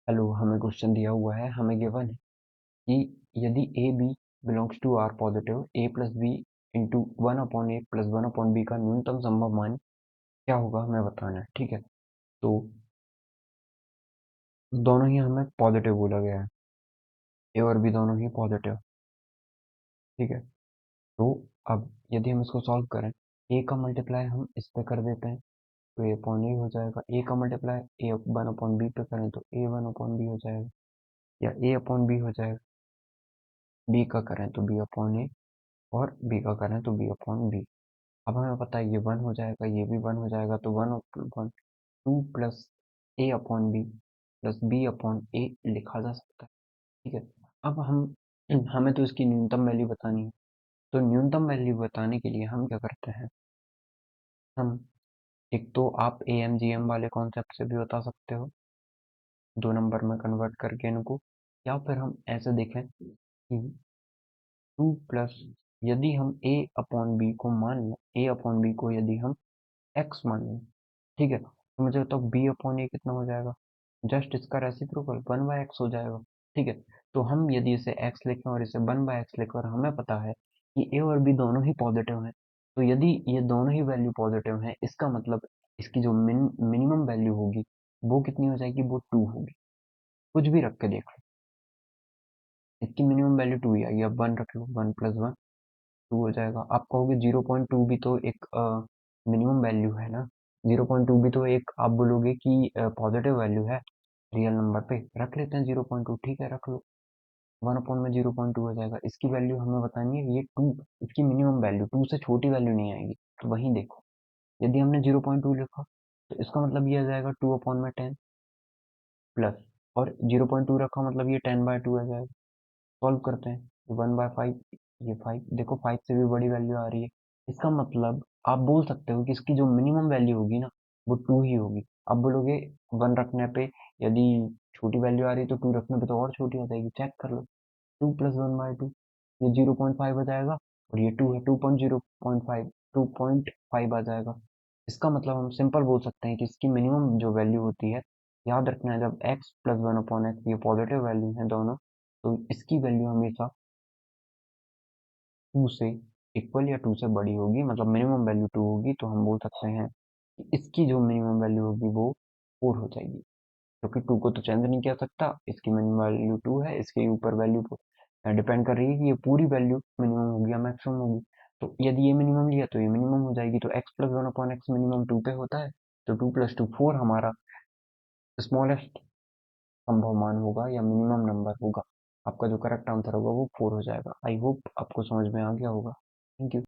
Hello, हमें question दिया हुआ है, हमें गिवन है कि यदि a b belongs to R positive a plus b into one upon a plus one upon b का न्यूनतम संभव मान क्या होगा हमें बताना है। ठीक है, तो दोनों ही हमें पॉजिटिव बोला गया है, ए और बी दोनों ही पॉजिटिव। ठीक है, तो अब यदि हम इसको सॉल्व करें, ए का मल्टीप्लाई हम इस पे कर देते हैं तो ए अपॉन ए हो जाएगा, ए का मल्टीप्लाई ए वन अपॉन बी पे करें तो ए वन अपॉन बी हो जाएगा, या ए अपॉन बी हो जाएगा, बी का करें तो बी अपॉन ए और बी का करें तो बी अपॉन बी। अब हमें पता है ये वन हो जाएगा, ये भी वन हो जाएगा, तो one upon two plus A upon B plus B upon A लिखा जा सकता है। ठीक है, अब हमें तो इसकी न्यूनतम वैल्यू बतानी है, तो न्यूनतम वैल्यू बताने के लिए हम क्या करते हैं, हम एक तो आप ए एम जी एम वाले कॉन्सेप्ट से भी बता सकते हो, दो नंबर में कन्वर्ट करके इनको, या फिर हम ऐसे देखें कि टू प्लस, यदि हम ए अपॉन बी को मान लें, ए अपॉन बी को यदि हम एक्स मान लें, ठीक है, तो मुझे बताओ बी अपॉन ए कितना हो जाएगा, जस्ट इसका रेसिप्रोकल वन बाय एक्स हो जाएगा। ठीक है, तो हम यदि इसे एक्स लिखें और इसे वन बाय एक्स लिखें और हमें पता है कि ए और बी दोनों ही पॉजिटिव हैं, तो यदि ये दोनों ही वैल्यू पॉजिटिव हैं, इसका मतलब इसकी जो मिनिमम वैल्यू होगी वो कितनी हो जाएगी, वो टू होगी। कुछ भी रख के देख लो, इसकी मिनिमम वैल्यू टू ही आएगी। अब वन रख लो, वन प्लस वन टू हो जाएगा। आप कहोगे 0.2 भी तो एक मिनिमम वैल्यू है ना, 0.2 भी तो एक, आप बोलोगे कि पॉजिटिव वैल्यू है रियल नंबर पे, रख लेते हैं 0.2। ठीक है, रख लो, वन अपॉन में 0.2 हो जाएगा। इसकी वैल्यू हमें बतानी है, ये टू, इसकी मिनिमम वैल्यू, टू से छोटी वैल्यू नहीं आएगी। तो वहीं देखो, यदि हमने 0.2 लिखा तो इसका मतलब ये आ जाएगा टू अपॉन में टेन प्लस, और 0.2 रखा मतलब ये 10/2 आ जाएगा। सॉल्व करते हैं, वन बाय फाइव, ये फाइव, देखो फाइव से भी बड़ी वैल्यू आ रही है, इसका मतलब आप बोल सकते हो कि इसकी जो मिनिमम वैल्यू होगी ना वो टू ही होगी। अब बोलोगे वन रखने पे यदि छोटी वैल्यू आ रही है तो टू रखने पे तो और छोटी हो जाएगी, चेक कर लो, two plus one by two, ये 0.5 आ जाएगा, और ये टू है, 2.0.5, 2.5 आ जाएगा। इसका मतलब हम सिंपल बोल सकते हैं कि इसकी मिनिमम जो वैल्यू होती है, याद रखना है जब x plus one upon x ये पॉजिटिव वैल्यू है दोनों, तो इसकी वैल्यू हमेशा टू से इक्वल या टू से बड़ी होगी, मतलब मिनिमम वैल्यू टू होगी, तो हम बोल सकते हैं कि इसकी जो मिनिमम वैल्यू होगी वो फोर हो जाएगी, क्योंकि टू को तो चेंज नहीं किया सकता, इसकी मिनिमम वैल्यू टू है, इसके ऊपर वैल्यू डिपेंड कर रही है कि ये पूरी वैल्यू मिनिमम होगी या मैक्सिमम होगी। तो यदि ये मिनिमम लिया तो ये मिनिमम हो जाएगी, तो x plus one upon x minimum two पे होता है, तो टू प्लस टू फोर हमारा स्मॉलेस्ट संभव मान होगा या मिनिमम नंबर होगा। आपका जो करेक्ट आंसर होगा वो फोर हो जाएगा। आई होप आपको समझ में आ गया होगा। Thank you.